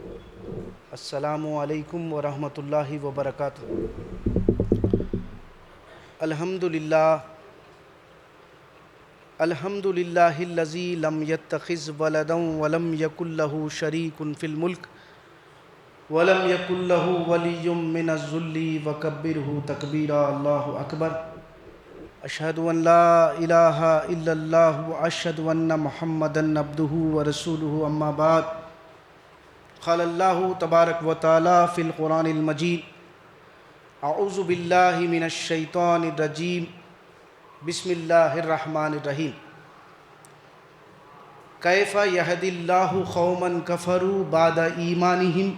السلام علیکم ورحمۃ اللہ وبرکاتہ۔ الحمد للہ الذی لم یتخذ ولدا ولم یکن لہ شریک فی الملک ولم یکن لہ ولی من الذل وکبرہ تکبیرا۔ اللہ اکبر۔ اشہد ان لا الہ الا اللہ واشہد ان محمدا عبدہ ورسولہ، اما بعد۔ قال اللہ تبارک و تعالی فی القرآن المجید، اعوذ باللہ من الشیطان الرجیم، بسم اللہ الرحمن الرحیم۔ کیف یہدی اللہ قوما کفروا بعد ایمانہم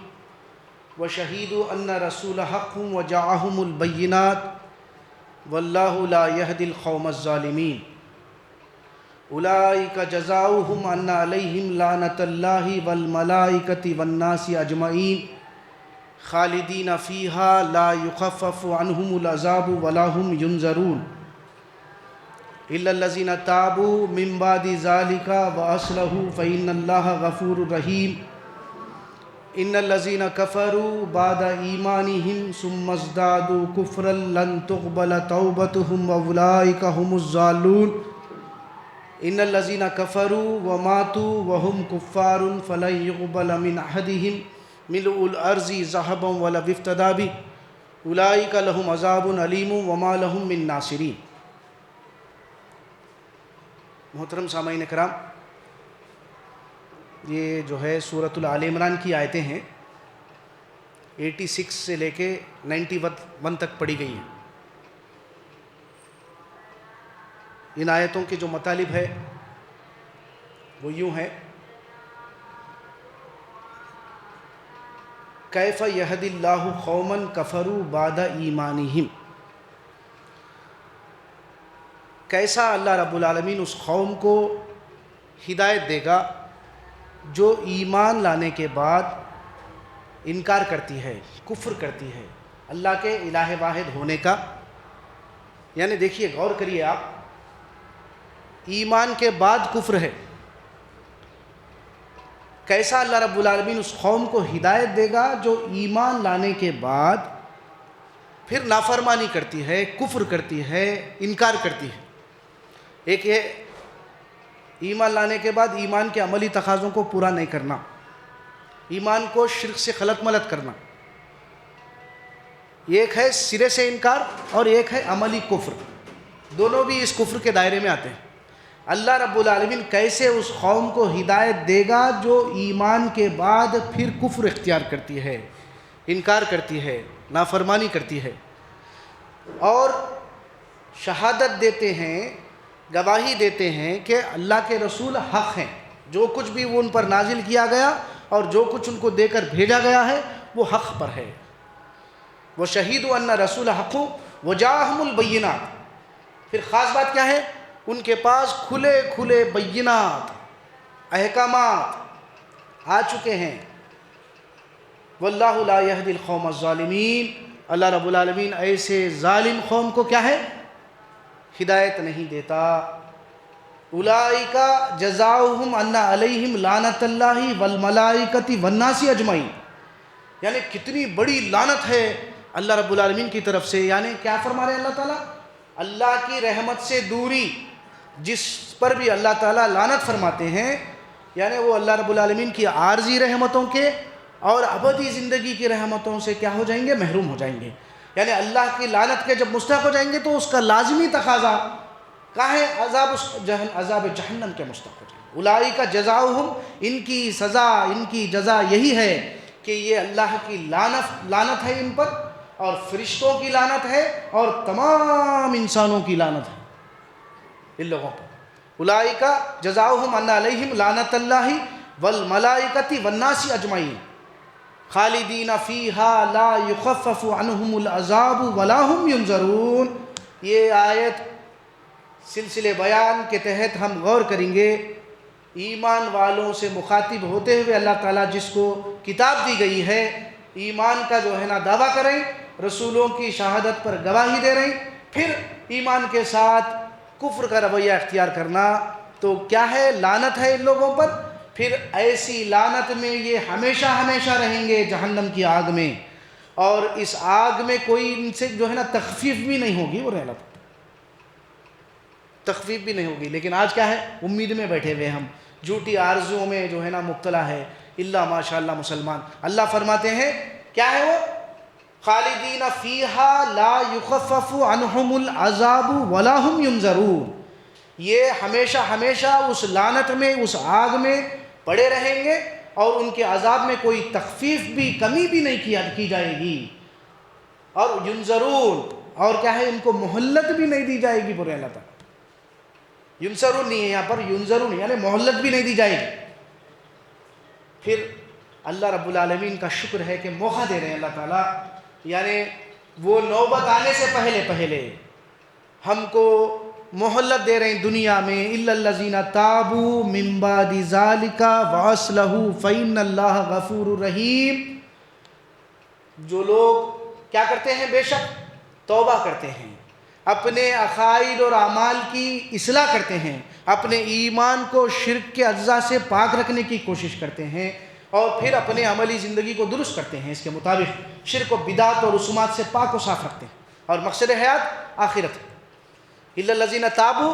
وشہدوا ان رسول حق وجاءہم البینات واللہ لا یہدی القوم الظالمین۔ اولئک جزاؤہم ان علیہم لعنۃ اللہ والملائکۃ والناس اجمعین خالدین فیہا لا یخفف عنہم العذاب ولا ہم ینظرون الا الذین تابوا من بعد ذلک واصلحوا فإن اللہ غفور رحیم۔ ان الذین کفروا بعد ایمانہم ثم ازدادوا کفرا لن تقبل توبتہم واولئک هم الضالون۔ ان الذین کفروا وماتوا وهم کفار فلن يقبل من احدهم ملء الارض ذهبا ولو افتدى به اولئک لهم عذاب علیم وما لهم من ناصرین۔ محترم سامعین کرام، یہ جو ہے سورۃ آل عمران کی آیتیں ہیں، 86 سے لے کے 91 تک پڑھی گئی ہیں۔ ان آیتوں کے جو مطالب ہے وہ یوں ہے: کیف یہدی اللہ قوما کفروا بعد ایمانہم، کیسا اللہ رب العالمین اس قوم کو ہدایت دے گا جو ایمان لانے کے بعد انکار کرتی ہے، کفر کرتی ہے اللہ کے الہ واحد ہونے کا۔ یعنی دیکھیے، غور کریے آپ، ایمان کے بعد کفر ہے، کیسا اللہ رب العالمین اس قوم کو ہدایت دے گا جو ایمان لانے کے بعد پھر نافرمانی کرتی ہے، کفر کرتی ہے، انکار کرتی ہے۔ ایک ہے ایمان لانے کے بعد ایمان کے عملی تقاضوں کو پورا نہیں کرنا، ایمان کو شرک سے خلط ملط کرنا، ایک ہے سرے سے انکار اور ایک ہے عملی کفر، دونوں بھی اس کفر کے دائرے میں آتے ہیں۔ اللہ رب العالمین کیسے اس قوم کو ہدایت دے گا جو ایمان کے بعد پھر کفر اختیار کرتی ہے، انکار کرتی ہے، نافرمانی کرتی ہے، اور شہادت دیتے ہیں، گواہی دیتے ہیں کہ اللہ کے رسول حق ہیں، جو کچھ بھی وہ ان پر نازل کیا گیا اور جو کچھ ان کو دے کر بھیجا گیا ہے وہ حق پر ہے۔ وشہدوا ان رسول حق وجاءہم البینات، پھر خاص بات کیا ہے؟ ان کے پاس کھلے کھلے بینات، احکامات آ چکے ہیں۔ واللہ لا یہدی القوم الظالمین، اللہ رب العالمین ایسے ظالم قوم کو کیا ہے؟ ہدایت نہیں دیتا۔ اولئک جزاؤہم ان علیہم لعنۃ اللہ والملائکۃ والناس اجمعین، یعنی کتنی بڑی لعنت ہے اللہ رب العالمین کی طرف سے۔ یعنی کیا فرما رہے ہیں اللہ تعالیٰ؟ اللہ کی رحمت سے دوری، جس پر بھی اللہ تعالیٰ لعنت فرماتے ہیں، یعنی وہ اللہ رب العالمین کی عارضی رحمتوں کے اور ابدی زندگی کی رحمتوں سے کیا ہو جائیں گے؟ محروم ہو جائیں گے۔ یعنی اللہ کی لعنت کے جب مستحق ہو جائیں گے تو اس کا لازمی تقاضا کیا ہے؟ عذاب جہنم کے مستحق ہو جائیں گے۔ اولئک جزاؤہم، ان کی سزا، ان کی جزا یہی ہے کہ یہ اللہ کی لعنت ہے ان پر، اور فرشتوں کی لعنت ہے، اور تمام انسانوں کی لعنت ہے ان لوگوں پر۔ اولئک جزاؤہم ان علیہم لعنۃ اللہ والملائکۃ والناس اجمعین خالدین فیہا لا یخفف عنہم العذاب ولا ہم ینظرون۔ یہ آیت سلسلے بیان کے تحت ہم غور کریں گے۔ ایمان والوں سے مخاطب ہوتے ہوئے اللہ تعالیٰ جس کو کتاب دی گئی ہے، ایمان کا جو ہے نا دعویٰ کریں، رسولوں کی شہادت پر گواہی دے رہے ہیں، پھر ایمان کے ساتھ کفر کا رویہ اختیار کرنا، تو کیا ہے؟ لعنت ہے ان لوگوں پر۔ پھر ایسی لعنت میں یہ ہمیشہ ہمیشہ رہیں گے جہنم کی آگ میں، اور اس آگ میں کوئی ان سے جو ہے نا تخفیف بھی نہیں ہوگی، وہ رحلت تخفیف بھی نہیں ہوگی۔ لیکن آج کیا ہے، امید میں بیٹھے ہوئے ہم، جھوٹی آرزوؤں میں جو ہے نا مبتلا ہے، اللہ ماشاء اللہ مسلمان۔ اللہ فرماتے ہیں کیا ہے وہ، خالدین فیہا لا یخفف عنہم العذاب ولا ہم ینظرون، یہ ہمیشہ ہمیشہ اس لعنت میں، اس آگ میں پڑے رہیں گے، اور ان کے عذاب میں کوئی تخفیف بھی، کمی بھی نہیں کی جائے گی، اور ینظرون، اور کیا ہے، ان کو مہلت بھی نہیں دی جائے گی۔ برے اللہ تعالیٰ ینظرون نہیں ہے یہاں پر، ینظرون یعنی مہلت بھی نہیں دی جائے گی۔ پھر اللہ رب العالمین کا شکر ہے کہ موقع دے رہے ہیں اللہ تعالیٰ، یعنی وہ نوبت آنے سے پہلے پہلے ہم کو مہلت دے رہے ہیں دنیا میں۔ الا الذین تابوا من بعد ذلک واصلحوا فإن اللہ غفور رحیم، جو لوگ کیا کرتے ہیں، بے شک توبہ کرتے ہیں، اپنے عقائد اور اعمال کی اصلاح کرتے ہیں، اپنے ایمان کو شرک کے اجزاء سے پاک رکھنے کی کوشش کرتے ہیں، اور پھر اپنے عملی زندگی کو درست کرتے ہیں، اس کے مطابق شرک و بدعت اور رسومات سے پاک و صاف رکھتے ہیں، اور مقصد حیات آخرت ہے۔ الا الذین تابوا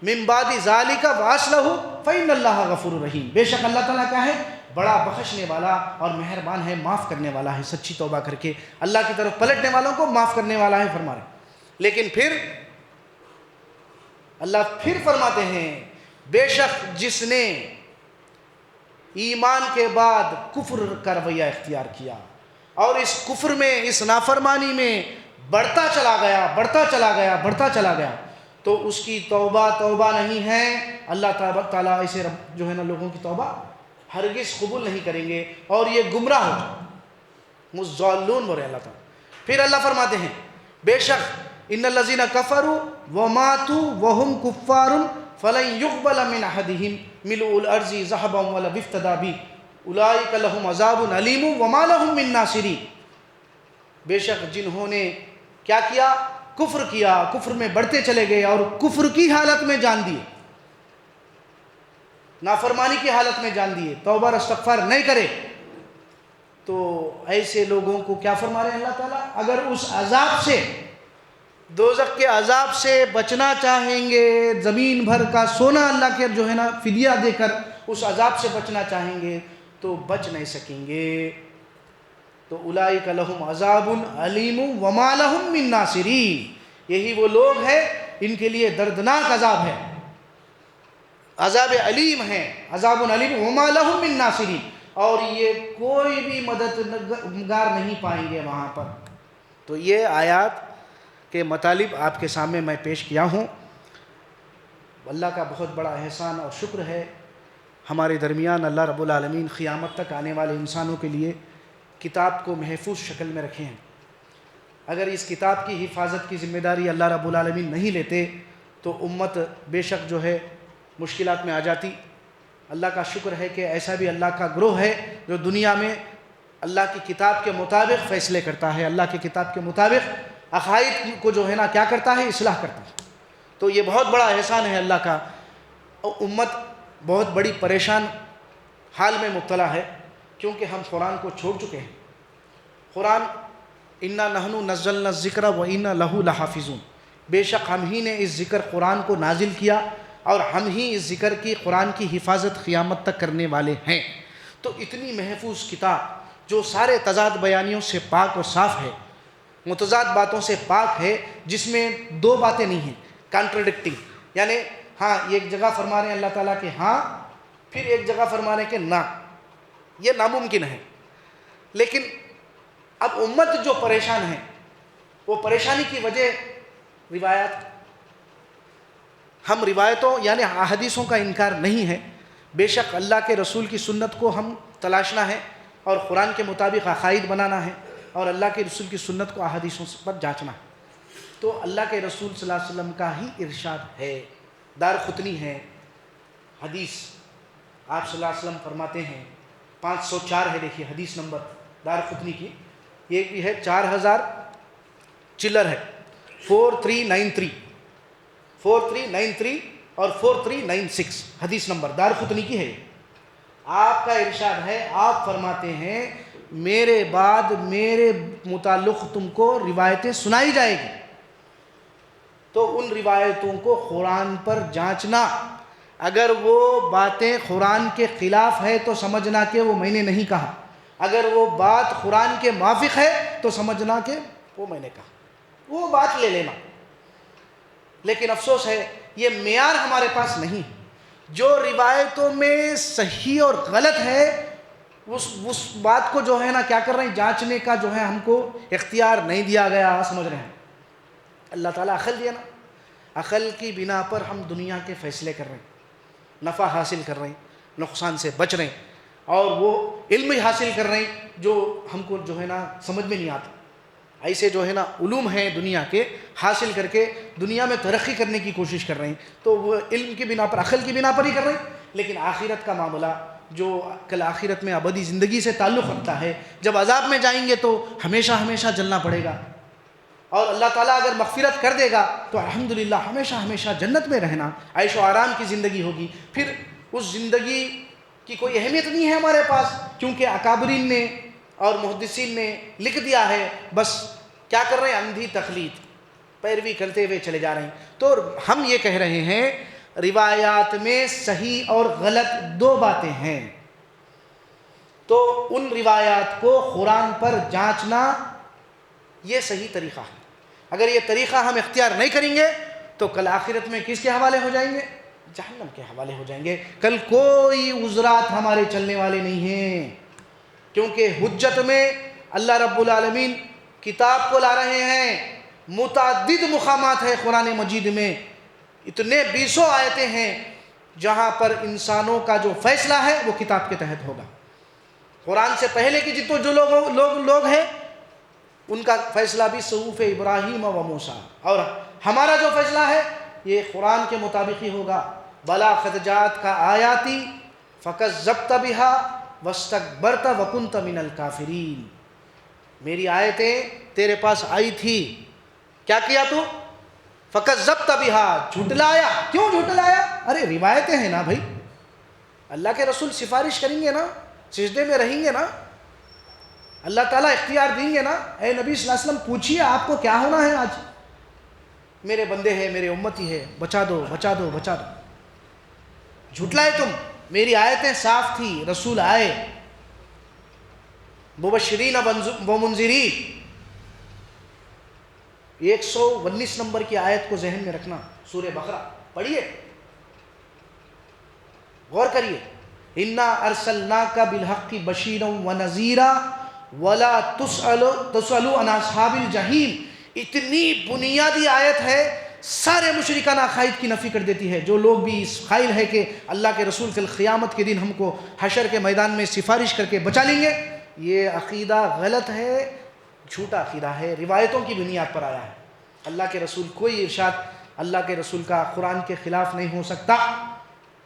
من بعد ذلک واصلحوا فإن اللہ غفور رحیم، بے شک اللہ تعالیٰ کیا ہے، بڑا بخشنے والا اور مہربان ہے، معاف کرنے والا ہے، سچی توبہ کر کے اللہ کی طرف پلٹنے والوں کو معاف کرنے والا ہے، فرما رہے۔ لیکن پھر اللہ پھر فرماتے ہیں بے شک جس نے ایمان کے بعد کفر کا رویہ اختیار کیا، اور اس کفر میں، اس نافرمانی میں بڑھتا چلا گیا، بڑھتا چلا گیا، بڑھتا چلا گیا، تو اس کی توبہ توبہ نہیں ہے۔ اللہ تعالیٰ ایسے جو ہے نا لوگوں کی توبہ ہرگز قبول نہیں کریں گے، اور یہ گمراہ ہو جائیں، مضلون ہو رہے اللہ تعالیٰ۔ پھر اللہ فرماتے ہیں بے شک ان الذین کفروا وماتوا وهم کفار فلن يقبل من احدهم ملء الارض ذهبا ولو افتدى به اولئک لهم عذاب علیم وما لهم من ناصرین، بے شک جنہوں نے کیا کیا، کفر کیا، کفر میں بڑھتے چلے گئے، اور کفر کی حالت میں جان دیے، نافرمانی کی حالت میں جان دیے، توبہ اور استغفار نہیں کرے، تو ایسے لوگوں کو کیا فرما رہے ہیں اللہ تعالیٰ، اگر اس عذاب سے، دوزخ کے عذاب سے بچنا چاہیں گے، زمین بھر کا سونا اللہ کے جو ہے نا فدیہ دے کر اس عذاب سے بچنا چاہیں گے تو بچ نہیں سکیں گے، تو اولئک لہم عذاب علیم وما لہم من ناصرین، یہی وہ لوگ ہیں ان کے لیے دردناک عذاب ہے، عذاب علیم ہے، عذاب علیم وما لہم من ناصرین، اور یہ کوئی بھی مددگار نہیں پائیں گے وہاں پر۔ تو یہ آیات کے مطالب آپ کے سامنے میں پیش کیا ہوں۔ اللہ کا بہت بڑا احسان اور شکر ہے ہمارے درمیان، اللہ رب العالمین قیامت تک آنے والے انسانوں کے لیے کتاب کو محفوظ شکل میں رکھے ہیں۔ اگر اس کتاب کی حفاظت کی ذمہ داری اللہ رب العالمین نہیں لیتے تو امت بے شک جو ہے مشکلات میں آ جاتی۔ اللہ کا شکر ہے کہ ایسا بھی اللہ کا گروہ ہے جو دنیا میں اللہ کی کتاب کے مطابق فیصلے کرتا ہے، اللہ کی کتاب کے مطابق عقائد کو جو ہے نا کیا کرتا ہے، اصلاح کرتا ہے۔ تو یہ بہت بڑا احسان ہے اللہ کا۔ امت بہت بڑی پریشان حال میں مبتلا ہے کیونکہ ہم قرآن کو چھوڑ چکے ہیں۔ قرآن انا نحن نزلنا الذکر و انا لہ لحافظون، بے شک ہم ہی نے اس ذکر قرآن کو نازل کیا اور ہم ہی اس ذکر کی، قرآن کی حفاظت قیامت تک کرنے والے ہیں۔ تو اتنی محفوظ کتاب جو سارے تضاد بیانیوں سے پاک و صاف ہے، متضاد باتوں سے پاک ہے، جس میں دو باتیں نہیں ہیں، کانٹرڈکٹنگ، یعنی ہاں ایک جگہ فرما رہے ہیں اللہ تعالیٰ کہ ہاں، پھر ایک جگہ فرما رہے ہیں کہ نہ، یہ ناممکن ہے۔ لیکن اب امت جو پریشان ہے وہ پریشانی کی وجہ روایات، ہم روایتوں یعنی احادیثوں کا انکار نہیں ہے، بے شک اللہ کے رسول کی سنت کو ہم تلاشنا ہے اور قرآن کے مطابق عقائد بنانا ہے اور اللہ کے رسول کی سنت کو احادیثوں پر جانچنا ہے۔ تو اللہ کے رسول صلی اللہ علیہ وسلم کا ہی ارشاد ہے، دارقطنی ہے حدیث، آپ صلی اللہ علیہ وسلم فرماتے ہیں 504 ہے، دیکھیے حدیث نمبر دارقطنی کی، یہ بھی ہے 4000 چلر ہے، 4393 اور 4396 حدیث نمبر دارقطنی کی ہے۔ آپ کا ارشاد ہے، آپ فرماتے ہیں میرے بعد میرے متعلق تم کو روایتیں سنائی جائے گی، تو ان روایتوں کو قرآن پر جانچنا، اگر وہ باتیں قرآن کے خلاف ہے تو سمجھنا کہ وہ میں نے نہیں کہا، اگر وہ بات قرآن کے موافق ہے تو سمجھنا کہ وہ میں نے کہا، وہ بات لے لینا۔ لیکن افسوس ہے یہ معیار ہمارے پاس نہیں، جو روایتوں میں صحیح اور غلط ہے اس بات کو جو ہے نا کیا کر رہے ہیں، جانچنے کا جو ہے ہم کو اختیار نہیں دیا گیا، سمجھ رہے ہیں۔ اللہ تعالیٰ عقل دیا نا، عقل کی بنا پر ہم دنیا کے فیصلے کر رہے ہیں، نفع حاصل کر رہے ہیں، نقصان سے بچ رہے ہیں، اور وہ علم ہی حاصل کر رہے ہیں جو ہم کو جو ہے نا سمجھ میں نہیں آتا۔ ایسے جو ہے نا علوم ہیں دنیا کے، حاصل کر کے دنیا میں ترقی کرنے کی کوشش کر رہے ہیں، تو وہ علم کی بنا پر، عقل کی بنا پر ہی کر رہے ہیں۔ لیکن آخرت کا معاملہ جو کل آخرت میں ابدی زندگی سے تعلق رکھتا ہے، جب عذاب میں جائیں گے تو ہمیشہ ہمیشہ جلنا پڑے گا، اور اللہ تعالیٰ اگر مغفرت کر دے گا تو الحمدللہ ہمیشہ ہمیشہ جنت میں رہنا، عیش و آرام کی زندگی ہوگی۔ پھر اس زندگی کی کوئی اہمیت نہیں ہے ہمارے پاس، کیونکہ اکابرین نے اور محدثین نے لکھ دیا ہے، بس کیا کر رہے ہیں، اندھی تقلید، پیروی کرتے ہوئے چلے جا رہے ہیں۔ تو ہم یہ کہہ رہے ہیں روایات میں صحیح اور غلط دو باتیں ہیں، تو ان روایات کو قرآن پر جانچنا یہ صحیح طریقہ ہے۔ اگر یہ طریقہ ہم اختیار نہیں کریں گے تو کل آخرت میں کس کے حوالے ہو جائیں گے، جہنم کے حوالے ہو جائیں گے۔ کل کوئی عذرات ہمارے چلنے والے نہیں ہیں، کیونکہ حجت میں اللہ رب العالمین کتاب کو لا رہے ہیں، متعدد مقامات ہے قرآن مجید میں، اتنے 20 آیتیں ہیں جہاں پر انسانوں کا جو فیصلہ ہے وہ کتاب کے تحت ہوگا۔ قرآن سے پہلے کی جتنے جو لوگ ہیں ان کا فیصلہ بھی صحف ابراہیم و موسیٰ، اور ہمارا جو فیصلہ ہے یہ قرآن کے مطابق ہی ہوگا۔ بلا قد جاءتک کا آیاتی فکذبت بها واستکبرت وکنت من الکافرین، میری آیتیں تیرے پاس آئی تھی، کیا کیا تو، فکذبت بها، جھٹلایا۔ کیوں جھٹلایا؟ ارے روایتیں ہیں نا بھائی، اللہ کے رسول سفارش کریں گے نا، سجدے میں رہیں گے نا، اللہ تعالیٰ اختیار دیں گے نا، اے نبی صلی اللہ علیہ وسلم پوچھیے آپ کو کیا ہونا ہے، آج میرے بندے ہیں، میرے امتی ہے، بچا دو بچا دو بچا دو۔ جھٹلائے تم، میری آیتیں صاف تھی، رسول آئے مبشرین و منذرین۔ 119 نمبر کی آیت کو ذہن میں رکھنا، سورہ بقرہ پڑھیے، غور کریے، انا ارسلناک بالحق بشیرا ونذیرا ولا تسأل عن اصحاب الجحیم۔ اتنی بنیادی آیت ہے، سارے مشرکان عقائد کی نفی کر دیتی ہے۔ جو لوگ بھی اس قائل ہے کہ اللہ کے رسول کل قیامت کے دن ہم کو حشر کے میدان میں سفارش کر کے بچا لیں گے، یہ عقیدہ غلط ہے، جھوٹا عقیدہ ہے، روایتوں کی بنیاد پر آیا ہے۔ اللہ کے رسول کوئی ارشاد اللہ کے رسول کا قرآن کے خلاف نہیں ہو سکتا،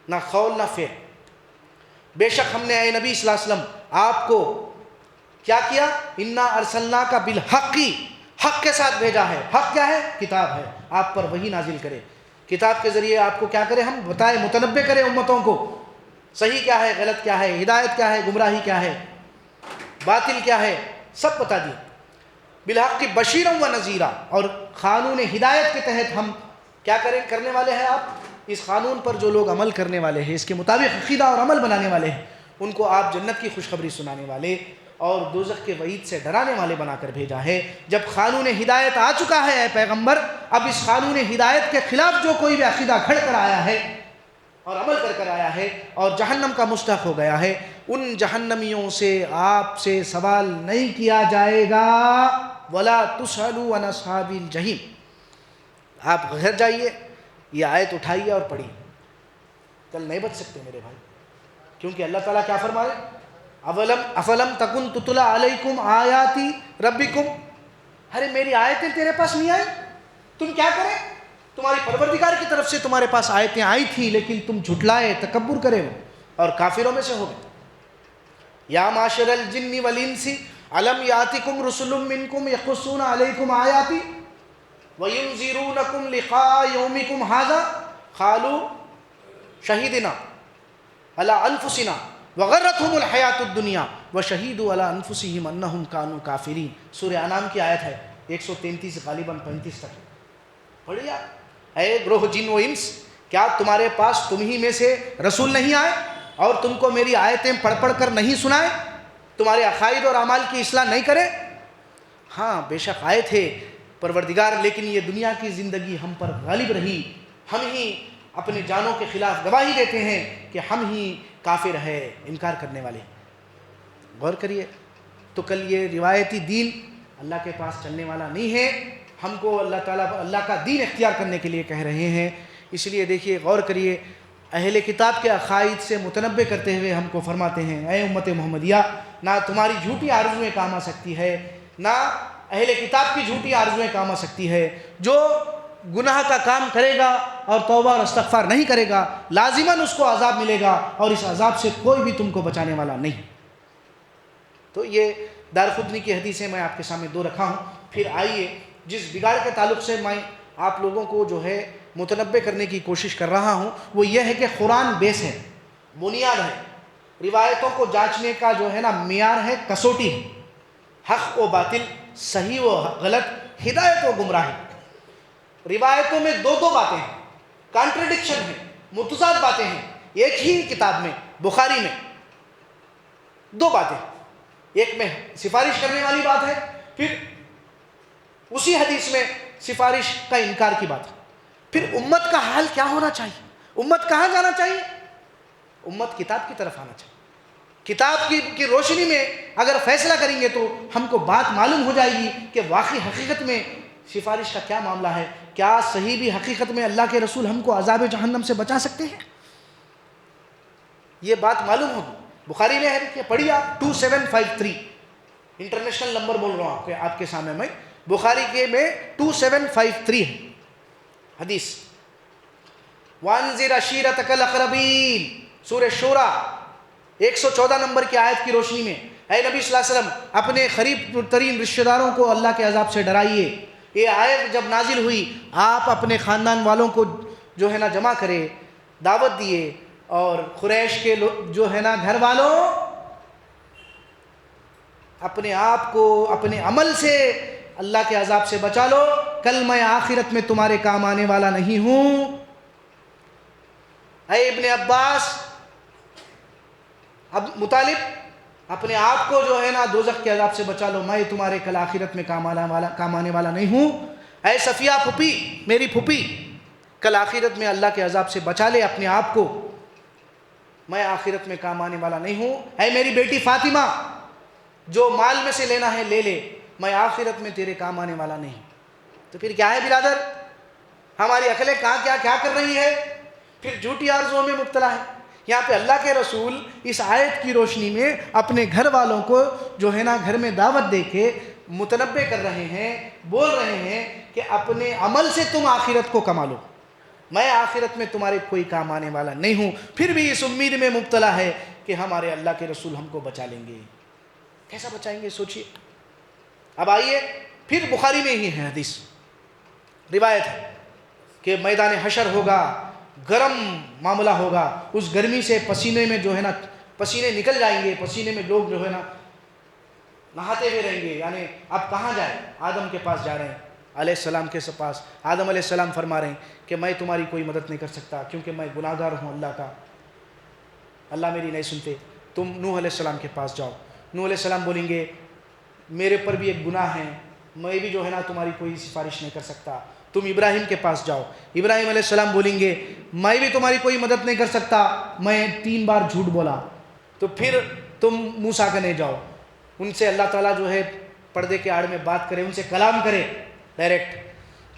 نہ قول نہ فعل۔ بے شک ہم نے اے نبی صلی اللہ علیہ وسلم آپ کو کیا کیا، انا ارسلناک بالحق، حق کے ساتھ بھیجا ہے۔ حق کیا ہے؟ کتاب ہے، آپ پر وحی نازل کرے، کتاب کے ذریعے آپ کو کیا کرے، ہم بتائے، متنبع کرے امتوں کو صحیح کیا ہے، غلط کیا ہے، ہدایت کیا ہے، گمراہی کیا ہے، باطل کیا ہے، سب بتا دیا۔ بالحق بشیرا و نذیرا، اور قانون ہدایت کے تحت ہم کیا کرنے والے ہیں، آپ اس قانون پر جو لوگ عمل کرنے والے ہیں، اس کے مطابق عقیدہ اور عمل بنانے والے ہیں، ان کو آپ جنت کی خوشخبری سنانے والے اور دوزخ کے وعید سے ڈرانے والے بنا کر بھیجا ہے۔ جب قانون ہدایت آ چکا ہے اے پیغمبر، اب اس قانون ہدایت کے خلاف جو کوئی بھی عقیدہ گھڑ کر آیا ہے اور عمل کر آیا ہے اور جہنم کا مستحق ہو گیا ہے، ان جہنمیوں سے آپ سے سوال نہیں کیا جائے گا، ولا تسألوا عن اصحاب الجحیم۔ آپ گھر جائیے، یہ آیت اٹھائیے اور پڑھیے، کل نہیں بچ سکتے میرے بھائی، کیونکہ اللہ تعالیٰ کیا فرمائے، افلم تکن تتلی علیکم آیاتی ربکم، ارے میری آیتیں تیرے پاس نہیں آئی، تم کیا کرے، تمہاری پروردگار کی طرف سے تمہارے پاس آیتیں آئی تھی لیکن تم جھٹلائے، تکبر کرے ہو اور کافروں میں سے ہو گئے۔ یا معاشر الجن والانس الم یاتکم رسل منکم یقصون علیکم آیاتی وینذرونکم لقاء یومکم ھذا قالوا شہدنا علی انفسنا وغرتہم الحیات الدنیا وشہیدوا علی انفسہم انہم کانوا کافرین. سورہ انعام کی آیت ہے 133 غالباً 35 تک. پڑھیے اے گروہ جن و انس، کیا تمہارے پاس تم ہی میں سے رسول نہیں آئے اور تم کو میری آیتیں پڑھ پڑھ کر نہیں سنائے، تمہارے عقائد اور اعمال کی اصلاح نہیں کرے؟ ہاں بے شک آئے تھے پروردگار، لیکن یہ دنیا کی زندگی ہم پر غالب رہی، ہم ہی اپنے جانوں کے خلاف گواہی دیتے ہیں کہ ہم ہی کافر ہے، انکار کرنے والے. غور کریے. تو کل یہ روایتی دین اللہ کے پاس چلنے والا نہیں ہے، ہم کو اللہ تعالیٰ اللہ کا دین اختیار کرنے کے لیے کہہ رہے ہیں. اس لیے دیکھیے غور کریے، اہل کتاب کے عقائد سے متنبع کرتے ہوئے ہم کو فرماتے ہیں اے امت محمدیہ، نہ تمہاری جھوٹی آرزویں کام آ سکتی ہے، نہ اہل کتاب کی جھوٹی آرزویں کام آ سکتی ہے. جو گناہ کا کام کرے گا اور توبہ اور استغفار نہیں کرے گا، لازماً اس کو عذاب ملے گا، اور اس عذاب سے کوئی بھی تم کو بچانے والا نہیں. تو یہ دارقطنی کی حدیثیں میں آپ کے سامنے دو رکھا ہوں. پھر آئیے جس بگاڑ کے تعلق سے میں آپ لوگوں کو جو ہے متنبع کرنے کی کوشش کر رہا ہوں، وہ یہ ہے کہ قرآن بیس ہے، بنیاد ہے. روایتوں کو جانچنے کا جو ہے نا معیار ہے، کسوٹی ہے. حق و باطل، صحیح و غلط، ہدایت و گمراہی. روایتوں میں دو باتیں ہیں، کانٹرڈکشن ہے، متضاد باتیں ہیں. ایک ہی کتاب میں بخاری میں دو باتیں، ایک میں سفارش کرنے والی بات ہے، پھر اسی حدیث میں سفارش کا انکار کی بات ہے. پھر امت کا حال کیا ہونا چاہیے؟ امت کہاں جانا چاہیے؟ امت کتاب کی طرف آنا چاہیے. کتاب کی روشنی میں اگر فیصلہ کریں گے تو ہم کو بات معلوم ہو جائے گی کہ واقعی حقیقت میں سفارش کا کیا معاملہ ہے. کیا صحیح بھی حقیقت میں اللہ کے رسول ہم کو عذاب جہنم سے بچا سکتے ہیں؟ یہ بات معلوم ہوگی. بخاری میں ہے کہ پڑھیے آپ 2753 انٹرنیشنل نمبر بول رہا ہوں آپ کے سامنے میں. بخاری کے میں 2753 ہے حدیث. وانذر عشیرتک الاقربین، سورہ شورى 114 نمبر کی آیت کی روشنی میں اے نبی صلی اللہ علیہ وسلم اپنے قریب ترین رشتہ داروں کو اللہ کے عذاب سے ڈرائیے. یہ آیت جب نازل ہوئی، آپ اپنے خاندان والوں کو جو ہے نا جمع کرے، دعوت دیے، اور قریش کے جو ہے نا گھر والوں، اپنے آپ کو اپنے عمل سے اللہ کے عذاب سے بچا لو، کل میں آخرت میں تمہارے کام آنے والا نہیں ہوں. اے ابن عباس، اب مطالب اپنے آپ کو جو ہے نا دوزخ کے عذاب سے بچا لو، میں تمہارے کل آخرت میں کام آنے والا نہیں ہوں. اے صفیہ پھپھی، میری پھپھی، کل آخرت میں اللہ کے عذاب سے بچا لے اپنے آپ کو، میں آخرت میں کام آنے والا نہیں ہوں. اے میری بیٹی فاطمہ، جو مال میں سے لینا ہے لے لے، میں آخرت میں تیرے کام آنے والا نہیں. تو پھر کیا ہے برادر؟ ہماری عقلیں کیا کر رہی ہے؟ پھر جھوٹی آرزوؤں میں مبتلا ہے. یہاں پہ اللہ کے رسول اس آیت کی روشنی میں اپنے گھر والوں کو جو ہے نا گھر میں دعوت دے کے متنبع کر رہے ہیں، بول رہے ہیں کہ اپنے عمل سے تم آخرت کو کما لو، میں آخرت میں تمہارے کوئی کام آنے والا نہیں ہوں. پھر بھی اس امید میں مبتلا ہے کہ ہمارے اللہ کے رسول ہم کو بچا لیں گے. کیسا بچائیں گے سوچئے. اب آئیے پھر بخاری میں ہی ہے حدیث، روایت ہے کہ میدان حشر ہوگا، گرم معاملہ ہوگا، اس گرمی سے پسینے میں جو ہے نا پسینے نکل جائیں گے، پسینے میں لوگ جو ہے نا نہاتے ہوئے رہیں گے. یعنی اب کہاں جائیں؟ آدم کے پاس جا رہے ہیں علیہ السلام کے پاس. آدم علیہ السلام فرما رہے ہیں کہ میں تمہاری کوئی مدد نہیں کر سکتا کیونکہ میں گناہگار ہوں اللہ کا، اللہ میری نہیں سنتے. تم نوح علیہ السلام کے پاس جاؤ. نوح علیہ السلام بولیں گے میرے پر بھی ایک گناہ ہے، میں بھی جو ہے نا تمہاری کوئی سفارش نہیں کر سکتا. تم ابراہیم کے پاس جاؤ. ابراہیم علیہ السلام بولیں گے میں بھی تمہاری کوئی مدد نہیں کر سکتا، میں 3 بار جھوٹ بولا. تو پھر تم موسیٰ کنے جاؤ، ان سے اللہ تعالیٰ جو ہے پردے کے آڑ میں بات کرے، ان سے کلام کرے ڈائریکٹ.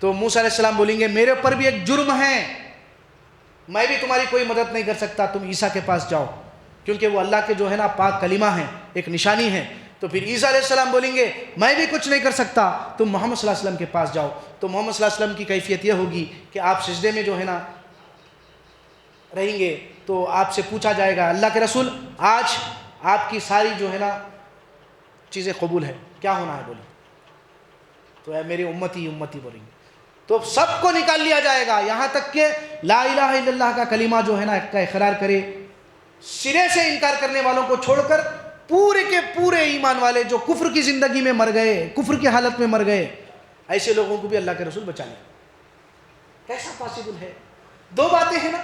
تو موسیٰ علیہ السلام بولیں گے میرے پر بھی ایک جرم ہے، میں بھی تمہاری کوئی مدد نہیں کر سکتا، تم عیسیٰ کے پاس جاؤ کیونکہ وہ اللہ کے جو ہے نا پاک کلمہ ہیں، ایک نشانی ہے. تو پھر عیسیٰ علیہ السلام بولیں گے میں بھی کچھ نہیں کر سکتا، تم محمد صلی اللہ علیہ وسلم کے پاس جاؤ. تو محمد صلی اللہ علیہ وسلم کی کیفیت یہ ہوگی کہ آپ سجدے میں جو ہے نا رہیں گے، تو آپ سے پوچھا جائے گا اللہ کے رسول آج آپ کی ساری جو ہے نا چیزیں قبول ہے، کیا ہونا ہے بولی. تو اے میری امتی بولیں گے، تو سب کو نکال لیا جائے گا، یہاں تک کہ لا الہ الا اللہ کا کلمہ جو ہے نا کا اقرار کرے سرے سے انکار کرنے والوں کو چھوڑ کر پورے کے پورے ایمان والے جو کفر کی زندگی میں مر گئے، کفر کی حالت میں مر گئے، ایسے لوگوں کو بھی اللہ کے رسول بچا لیں۔ کیسا پاسبل ہے؟ دو باتیں ہیں نا،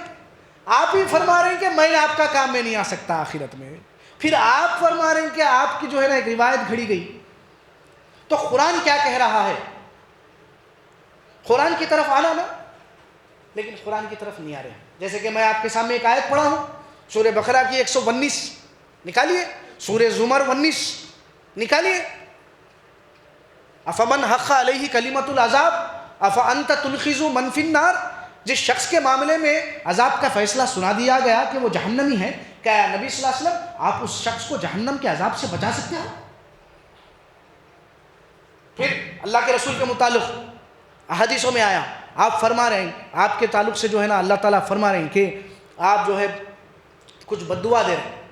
آپ ہی فرما رہے ہیں کہ میں آپ کا کام میں نہیں آ سکتا آخرت میں، پھر آپ فرما رہے ہیں کہ آپ کی جو ہے نا ایک روایت گھڑی گئی۔ تو قرآن کیا کہہ رہا ہے؟ قرآن کی طرف آنا نا، لیکن قرآن کی طرف نہیں آ رہے ہیں۔ جیسے کہ میں آپ کے سامنے ایک آیت پڑھا ہوں، سورہ بقرہ کی 119 نکالیے، سورہ زمر 19 نکالیے۔ افمن حق علیہ کلمۃ العذاب افانت تلخذ من فی النار، جس شخص کے معاملے میں عذاب کا فیصلہ سنا دیا گیا کہ وہ جہنمی ہے، کیا نبی صلی اللہ علیہ وسلم آپ اس شخص کو جہنم کے عذاب سے بچا سکتے ہو؟ پھر اللہ کے رسول کے متعلق احادیثوں میں آیا، آپ فرما رہے ہیں، آپ کے تعلق سے جو ہے نا اللہ تعالیٰ فرما رہے ہیں کہ آپ جو ہے کچھ بد دعا دے رہے ہیں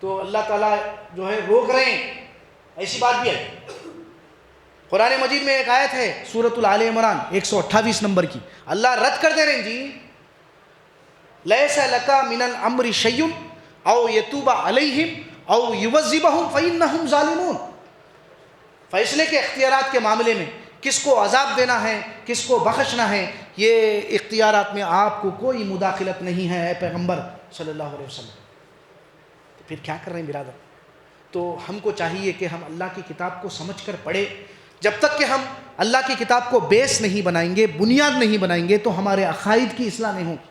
تو اللہ تعالیٰ جو ہے روک رہے ہیں، ایسی بات بھی ہے۔ قرآن مجید میں ایک آیت ہے سورۃ آل عمران 128 نمبر کی، اللہ رد کر دے رہے ہیں جی، لیس لک من الامر شیء او یتوب علیہم او یعذبہم فانہم ظالمون۔ فیصلے کے اختیارات کے معاملے میں کس کو عذاب دینا ہے، کس کو بخشنا ہے، یہ اختیارات میں آپ کو کوئی مداخلت نہیں ہے اے پیغمبر صلی اللہ علیہ وسلم۔ تو پھر کیا کر رہے ہیں برادر؟ تو ہم کو چاہیے کہ ہم اللہ کی کتاب کو سمجھ کر پڑھیں۔ جب تک کہ ہم اللہ کی کتاب کو بیس نہیں بنائیں گے، بنیاد نہیں بنائیں گے، تو ہمارے عقائد کی اصلاح نہیں ہوگی،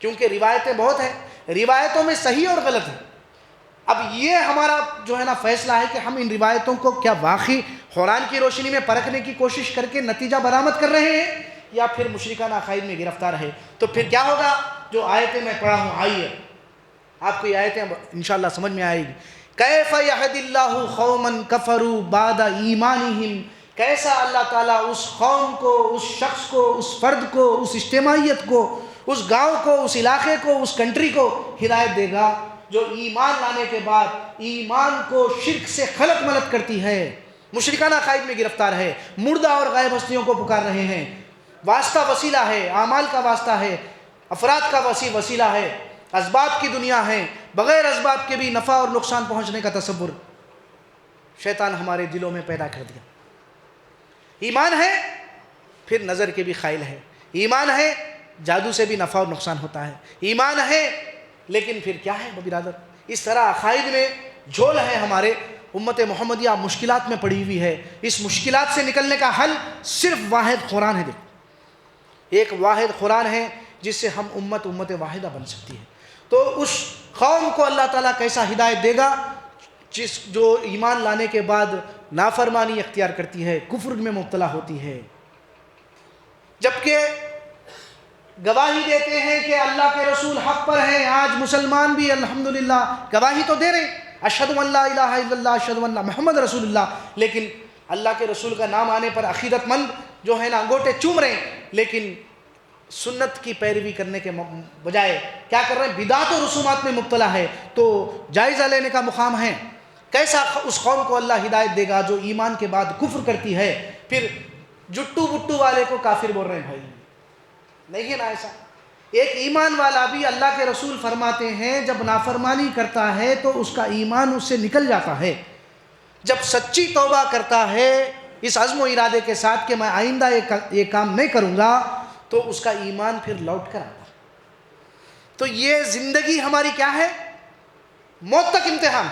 کیونکہ روایتیں بہت ہیں، روایتوں میں صحیح اور غلط ہے۔ اب یہ ہمارا جو ہے نا فیصلہ ہے کہ ہم ان روایتوں کو کیا واقعی قرآن کی روشنی میں پرکھنے کی کوشش کر کے نتیجہ برآمد کر رہے ہیں، یا پھر مشرکانہ عقائد میں گرفتار ہے۔ تو پھر کیا ہوگا؟ جو آیتیں میں پڑھا ہوں، آئیے آپ کو یہ آیتیں انشاءاللہ سمجھ میں آئے گی۔ کیف یہدی اللہ قوما کفروا بعد ایمانہم، کیسا اللہ تعالیٰ اس قوم کو، اس شخص کو، اس فرد کو، اس اجتماعیت کو، اس گاؤں کو، اس علاقے کو، اس کنٹری کو ہدایت دے گا جو ایمان لانے کے بعد ایمان کو شرک سے خلط ملط کرتی ہے، مشرکانہ عقائد میں گرفتار ہے، مردہ اور غائب ہستیوں کو پکار رہے ہیں، واسطہ وسیلہ ہے، اعمال کا واسطہ ہے، افراد کا وسیلہ ہے، اسباب کی دنیا ہے، بغیر اسباب کے بھی نفع اور نقصان پہنچنے کا تصور شیطان ہمارے دلوں میں پیدا کر دیا۔ ایمان ہے پھر نظر کے بھی قائل ہے، ایمان ہے جادو سے بھی نفع اور نقصان ہوتا ہے، ایمان ہے لیکن پھر کیا ہے برادر؟ اس طرح عقائد میں جھول ہے ہمارے، امت محمدیہ مشکلات میں پڑی ہوئی ہے۔ اس مشکلات سے نکلنے کا حل صرف واحد قرآن ہے۔ دیکھو، ایک واحد قرآن ہے جس سے ہم امت واحدہ بن سکتی ہے۔ تو اس قوم کو اللہ تعالیٰ کیسا ہدایت دے گا جو ایمان لانے کے بعد نافرمانی اختیار کرتی ہے، کفر میں مبتلا ہوتی ہے، جبکہ گواہی دیتے ہیں کہ اللہ کے رسول حق پر ہیں۔ آج مسلمان بھی الحمدللہ گواہی تو دے رہے ہیں، اشہد ان لا الہ الا اللہ، اشہد ان محمد رسول اللہ، لیکن اللہ کے رسول کا نام آنے پر عقیدت مند جو ہے نا انگوٹے چوم رہے ہیں، لیکن سنت کی پیروی کرنے کے بجائے کیا کر رہے ہیں؟ بدعات و رسومات میں مبتلا ہے۔ تو جائزہ لینے کا مقام ہے، کیسا اس قوم کو اللہ ہدایت دے گا جو ایمان کے بعد کفر کرتی ہے، پھر جٹو بٹو والے کو کافر بول رہے ہیں۔ بھائی نہیں ہے نا ایسا؟ ایک ایمان والا بھی اللہ کے رسول فرماتے ہیں جب نافرمانی کرتا ہے تو اس کا ایمان اس سے نکل جاتا ہے، جب سچی توبہ کرتا ہے اس عزم و ارادے کے ساتھ کہ میں آئندہ یہ کام نہیں کروں گا، تو اس کا ایمان پھر لوٹ کر آتا ہے۔ تو یہ زندگی ہماری کیا ہے؟ موت تک امتحان۔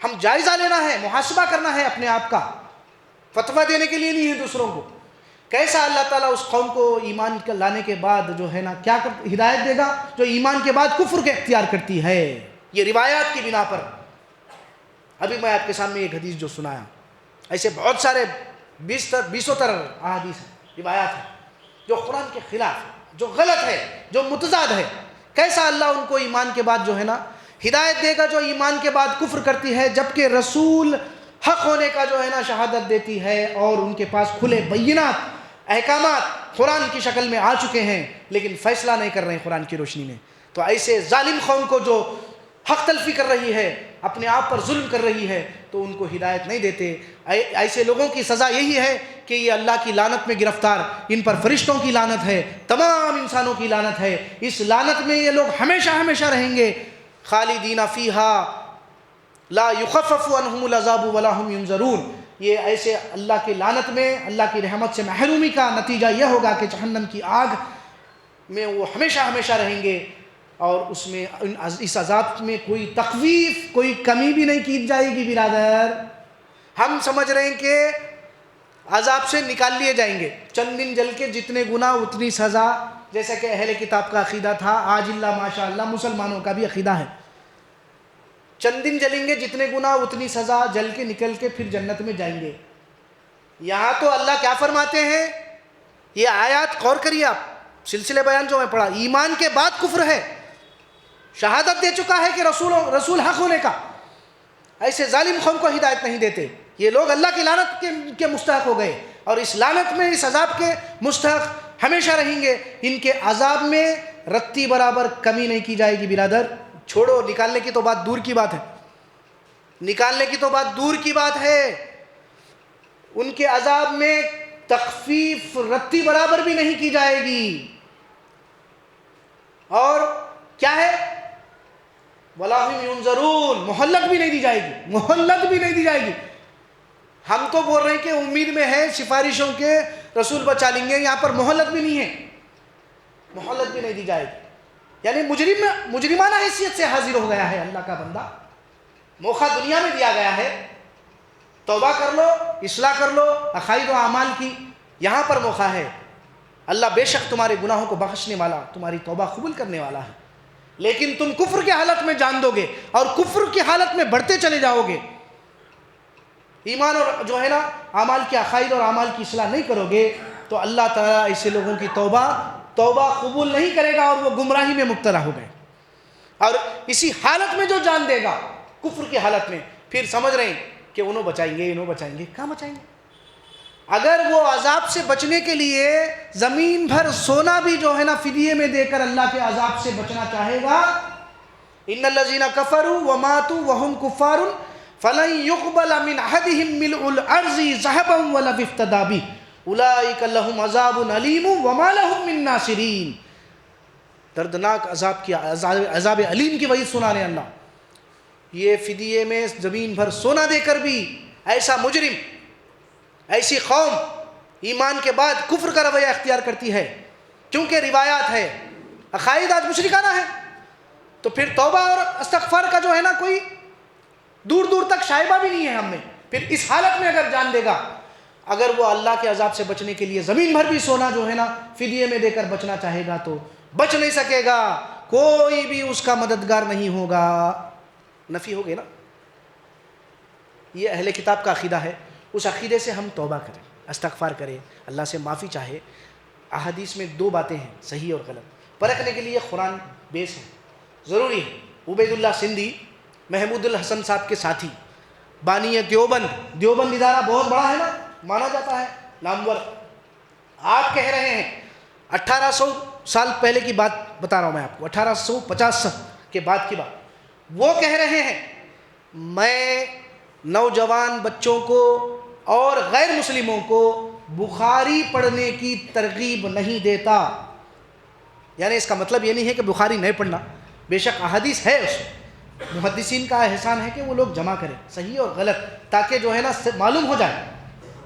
ہم جائزہ لینا ہے، محاسبہ کرنا ہے اپنے آپ کا، فتویٰ دینے کے لیے نہیں ہے دوسروں کو۔ کیسا اللہ تعالیٰ اس قوم کو ایمان لانے کے بعد جو ہے نا کیا ہدایت دے گا جو ایمان کے بعد کفر کے اختیار کرتی ہے، یہ روایات کی بنا پر۔ ابھی میں آپ کے سامنے ایک حدیث جو سنایا، ایسے بہت سارے 20 تر احادیث ہیں، روایات ہیں جو قرآن کے خلاف ہے، جو غلط ہے، جو متضاد ہے۔ کیسا اللہ ان کو ایمان کے بعد جو ہے نا ہدایت دے گا جو ایمان کے بعد کفر کرتی ہے، جبکہ رسول حق ہونے کا جو ہے نا شہادت دیتی ہے اور ان کے پاس کھلے بینات احکامات قرآن کی شکل میں آ چکے ہیں، لیکن فیصلہ نہیں کر رہے ہیں قرآن کی روشنی میں۔ تو ایسے ظالم قوم کو جو حق تلفی کر رہی ہے، اپنے آپ پر ظلم کر رہی ہے، تو ان کو ہدایت نہیں دیتے۔ ایسے لوگوں کی سزا یہی ہے کہ یہ اللہ کی لعنت میں گرفتار، ان پر فرشتوں کی لعنت ہے، تمام انسانوں کی لعنت ہے، اس لعنت میں یہ لوگ ہمیشہ ہمیشہ رہیں گے، خالدین فیہا لا یخفف عنہم العذاب ولا هم ینظرون۔ یہ ایسے اللہ کی لعنت میں، اللہ کی رحمت سے محرومی کا نتیجہ یہ ہوگا کہ جہنم کی آگ میں وہ ہمیشہ ہمیشہ رہیں گے، اور اس میں اس عذاب میں کوئی تخفیف، کوئی کمی بھی نہیں کی جائے گی۔ برادر، ہم سمجھ رہے ہیں کہ عذاب سے نکال لیے جائیں گے، چند دن جل کے جتنے گناہ اتنی سزا، جیسا کہ اہل کتاب کا عقیدہ تھا، آج اللہ ماشاء اللہ مسلمانوں کا بھی عقیدہ ہے، چند دن جلیں گے جتنے گناہ اتنی سزا، جل کے نکل کے پھر جنت میں جائیں گے۔ یہاں تو اللہ کیا فرماتے ہیں، یہ آیات غور کریے آپ، سلسلے بیان جو میں پڑھا، ایمان کے بعد کفر ہے، شہادت دے چکا ہے کہ رسول حق ہونے کا، ایسے ظالم قوم کو ہدایت نہیں دیتے، یہ لوگ اللہ کی لعنت کے مستحق ہو گئے، اور اس لعنت میں، اس عذاب کے مستحق ہمیشہ رہیں گے، ان کے عذاب میں رتی برابر کمی نہیں کی جائے گی۔ برادر چھوڑو، نکالنے کی تو بات دور کی بات ہے، نکالنے کی تو بات دور کی بات ہے، ان کے عذاب میں تخفیف رتی برابر بھی نہیں کی جائے گی۔ اور کیا ہے، وَلَا هُمْ يُنظَرُونَ، مہلت بھی نہیں دی جائے گی، مہلت بھی نہیں دی جائے گی۔ ہم تو بول رہے ہیں کہ امید میں ہے سفارشوں کے رسول بچا لیں گے، یہاں پر مہلت بھی نہیں ہے، مہلت بھی نہیں دی جائے گی، یعنی مجرمانہ حیثیت سے حاضر ہو گیا ہے اللہ کا بندہ، موقع دنیا میں دیا گیا ہے، توبہ کر لو، اصلاح کر لو عقائد و اعمال کی، یہاں پر موقع ہے، اللہ بے شک تمہارے گناہوں کو بخشنے والا، تمہاری توبہ قبول کرنے والا ہے، لیکن تم کفر کے حالت میں جان دو گے اور کفر کی حالت میں بڑھتے چلے جاؤ گے، ایمان اور جو ہے نا اعمال کے عقائد اور اعمال کی اصلاح نہیں کرو گے، تو اللہ تعالیٰ ایسے لوگوں کی توبہ قبول نہیں کرے گا، اور وہ گمراہی میں مبتلا ہو گئے، اور اسی حالت میں جو جان دے گا کفر کی حالت میں، پھر سمجھ رہے ہیں کہ انہوں بچائیں گے، کہاں بچائیں گے؟ اگر وہ عذاب سے بچنے کے لیے زمین بھر سونا بھی جو ہے نا فدیے میں دے کر اللہ کے عذاب سے بچنا چاہے گا، ان الذین کفروا وماتوا وهم کفار فلن يقبل من احدهم ملء الارض ذهبا ولو افتدى به اولئک لهم عذاب علیم وما لهم من ناصرین۔ دردناک عذاب علیم کی وعید سنا رہے اللہ، یہ فدیے میں زمین بھر سونا دے کر بھی ایسا مجرم، ایسی قوم ایمان کے بعد کفر کا رویہ اختیار کرتی ہے، کیونکہ روایات ہے، عقائد آج مشرکانہ ہے، تو پھر توبہ اور استغفار کا جو ہے نا کوئی دور دور تک شائبہ بھی نہیں ہے ہم میں، پھر اس حالت میں اگر جان دے گا، اگر وہ اللہ کے عذاب سے بچنے کے لیے زمین بھر بھی سونا جو ہے نا فدیے میں دے کر بچنا چاہے گا تو بچ نہیں سکے گا، کوئی بھی اس کا مددگار نہیں ہوگا، نفی ہو گئی نا۔ یہ اہل کتاب کا عقیدہ ہے، اس عقیدے سے ہم توبہ کریں، استغفار کریں، اللہ سے معافی چاہے۔ احادیث میں دو باتیں ہیں، صحیح اور غلط، پرکھنے کے لیے قرآن بیس ہے، ضروری ہے۔ عبید اللہ سندھی محمود الحسن صاحب کے ساتھی، بانی دیوبند ادارہ بہت بڑا ہے نا، مانا جاتا ہے نامور، آپ کہہ رہے ہیں 1800 سال پہلے کی بات بتا رہا ہوں میں آپ کو، 1850 کے بعد کی بات، وہ کہہ رہے ہیں میں نوجوان بچوں کو اور غیر مسلموں کو بخاری پڑھنے کی ترغیب نہیں دیتا، یعنی اس کا مطلب یہ نہیں ہے کہ بخاری نہیں پڑھنا، بے شک احادیث ہے، اس محدثین کا احسان ہے کہ وہ لوگ جمع کریں صحیح اور غلط، تاکہ جو ہے نا معلوم ہو جائے،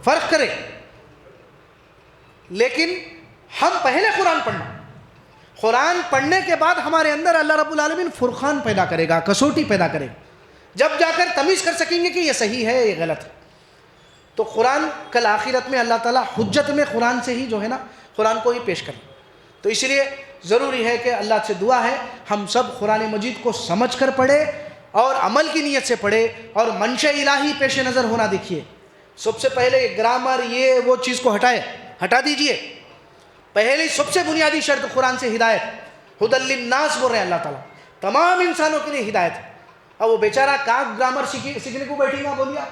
فرق کرے، لیکن ہم پہلے قرآن پڑھنے کے بعد ہمارے اندر اللہ رب العالمین فرقان پیدا کرے گا، کسوٹی پیدا کرے گا، جب جا کر تمیز کر سکیں گے کہ یہ صحیح ہے یہ غلط ہے۔ تو قرآن کل آخرت میں اللہ تعالیٰ حجت میں قرآن سے ہی جو ہے نا قرآن کو ہی پیش کریں، تو اس لیے ضروری ہے کہ اللہ سے دعا ہے ہم سب قرآن مجید کو سمجھ کر پڑھے اور عمل کی نیت سے پڑھے، اور منشأ الہی پیش نظر ہونا دیکھیے۔ سب سے پہلے گرامر یہ وہ چیز کو ہٹا دیجئے، پہلی سب سے بنیادی شرط قرآن سے ہدایت، ہدی للناس بول رہے ہیں اللہ تعالیٰ، تمام انسانوں کے لیے ہدایت ہے۔ اب وہ بیچارہ کہاں گرامر سیکھنے کو بیٹھیں گا بولیے؟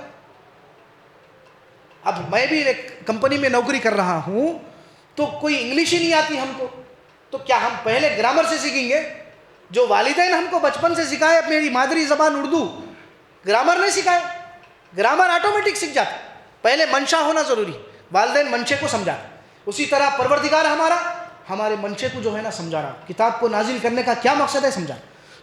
اب میں بھی ایک کمپنی میں نوکری کر رہا ہوں تو کوئی انگلش ہی نہیں آتی ہم کو، تو کیا ہم پہلے گرامر سے سیکھیں گے؟ جو والدین ہم کو بچپن سے سکھائے میری مادری زبان اردو، گرامر نہیں سکھائے، گرامر آٹومیٹک سیکھ جاتا، پہلے منشا ہونا ضروری، والدین منشے کو سمجھا، اسی طرح پروردگار ہمارا ہمارے منشے کو جو ہے نا سمجھا رہا، کتاب کو نازل کرنے کا کیا مقصد ہے سمجھا۔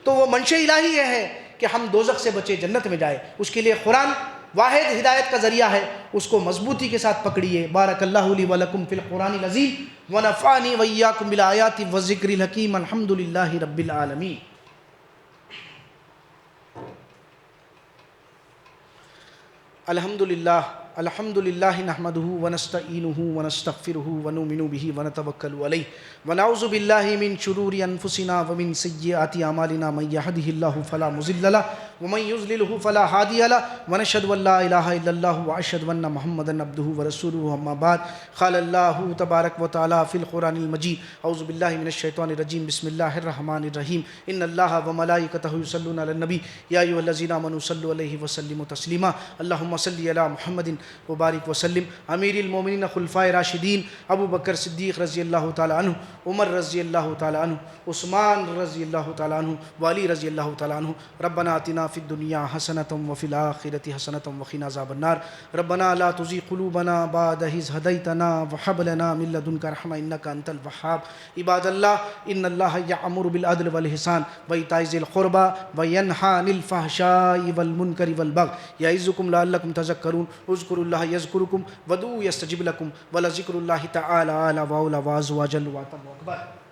تو وہ منشے الہی یہ ہے کہ ہم دوزخ سے بچے جنت میں جائے، اس کے لیے قرآن واحد ہدایت کا ذریعہ ہے، اس کو مضبوطی کے ساتھ پکڑیے۔ بارک اللہ لی ولکم فی القرآن العظیم ونفعنی وایاکم بالآیات والذکر الحکیم، الحمد للہ رب العالمین۔ الحمد للہ نحمدہ ونستعینہ ونستغفرہ ونؤمن بہ ونتوکل علیہ ونعوذ باللہ من شرور انفسنا ومن سیئات اعمالنا، من یہدہ اللہ فلا مضل لہ ومن یضللہ فلا ہادی لہ ونشہد ان لا الہ الا اللہ واشہد ان محمدا عبدہ ورسولہ، اما بعد، قال اللہ تبارک و تعالی فی القرآن المجید، اعوذ باللہ من الشیطان الرجیم، بسم اللہ الرحمن الرحیم، ان اللہ وملائکتہ یصلون علی النبی یا ایھا الذین آمنوا صلوا علیہ وسلموا تسلیما، اللہم صل علی محمد وبارک وسلم۔ امیر المومنین خلفائے راشدین ابو بکر صدیق رضی اللہ تعالیٰ عنہ، عمر رضی اللہ تعالیٰ عنہ، عثمان رضی اللہ تعالیٰ عنہ، وعلی رضی اللہ تعالیٰ عنہ، ربنا آتنا فی الدنیا حسنۃ وفی الآخرۃ حسنۃ وقنا عذاب النار، ربنا لا تزغ قلوبنا بعد إذ هديتنا وهب لنا من لدنك رحمة إنك أنت الوهاب۔ عباد اللہ، ان اللہ یأمر بالعدل والإحسان وإیتاء ذی القربى وینہی عن الفحشاء والمنکر والبغی یعظکم لعلکم تذکرون، اذکروا اللہ یذکرکم وادعوہ یستجب لکم ولذکر اللہ تعالی اعلی وأعلی وعز وجل وأتم وأکبر۔